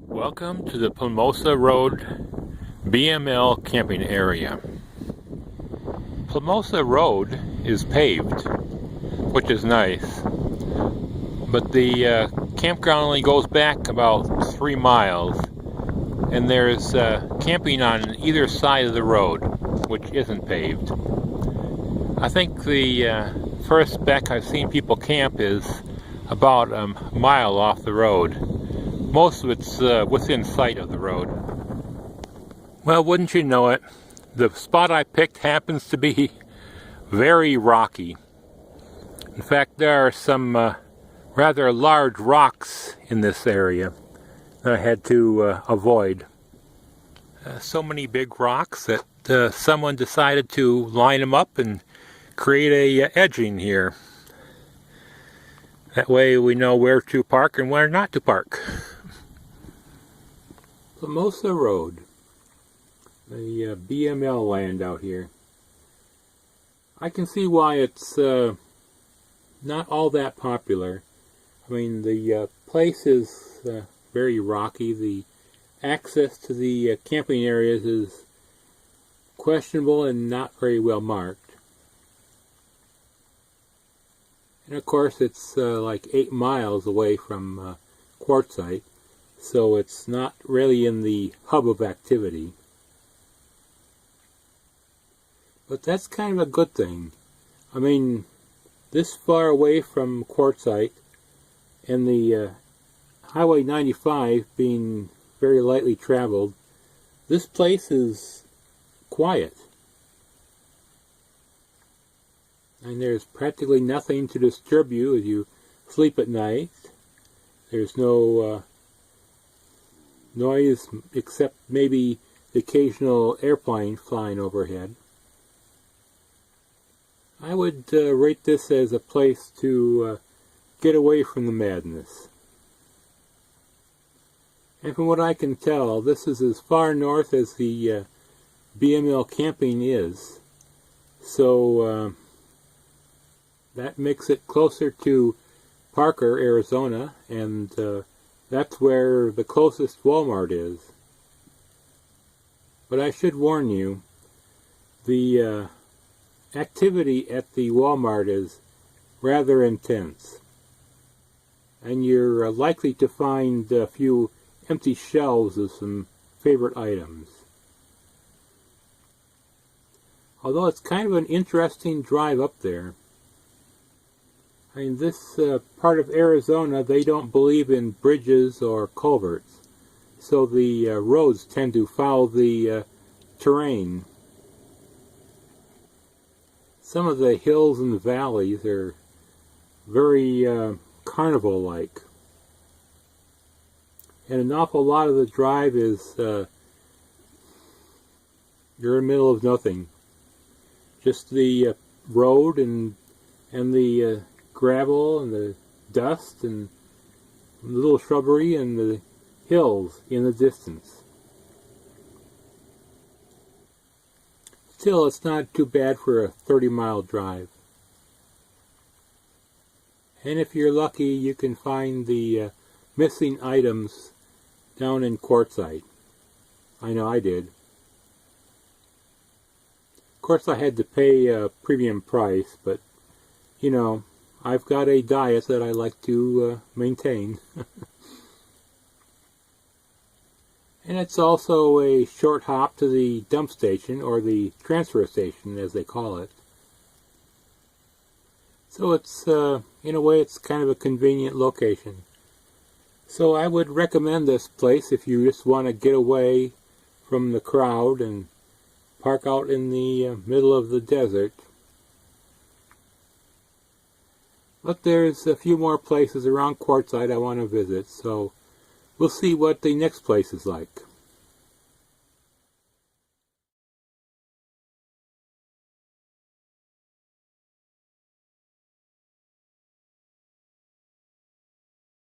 Welcome to the Plomosa Road BML camping area. Plomosa Road is paved, which is nice, but the campground only goes back about 3 miles, and there's camping on either side of the road, which isn't paved. I think the first speck I've seen people camp is about a mile off the road. Most of it's within sight of the road. Well, wouldn't you know it, the spot I picked happens to be very rocky. In fact, there are some rather large rocks in this area that I had to avoid. So many big rocks that someone decided to line them up and create a edging here. That way we know where to park and where not to park. Plomosa Road, the BML land out here. I can see why it's not all that popular. I mean, the place is very rocky. The access to the camping areas is questionable and not very well marked. And of course, it's like 8 miles away from Quartzsite. So it's not really in the hub of activity. But that's kind of a good thing. I mean, this far away from Quartzsite and the Highway 95 being very lightly traveled, this place is quiet. And there's practically nothing to disturb you as you sleep at night. There's no noise except maybe the occasional airplane flying overhead. I would rate this as a place to get away from the madness. And from what I can tell, this is as far north as the BML camping is. So that makes it closer to Parker, Arizona, and that's where the closest Walmart is. But I should warn you, the activity at the Walmart is rather intense. And you're likely to find a few empty shelves of some favorite items. Although it's kind of an interesting drive up there. I mean, this part of Arizona, they don't believe in bridges or culverts, so the roads tend to follow the terrain. Some of the hills and valleys are very carnival-like, and an awful lot of the drive is you're in the middle of nothing, just the road and the gravel and the dust and the little shrubbery and the hills in the distance. Still, it's not too bad for a 30-mile drive. And if you're lucky, you can find the missing items down in Quartzsite. I know I did. Of course, I had to pay a premium price, but, you know, I've got a diet that I like to maintain. And it's also a short hop to the dump station, or the transfer station as they call it. So it's, in a way, it's kind of a convenient location. So I would recommend this place if you just want to get away from the crowd and park out in the middle of the desert. But there's a few more places around Quartzsite I want to visit, so we'll see what the next place is like.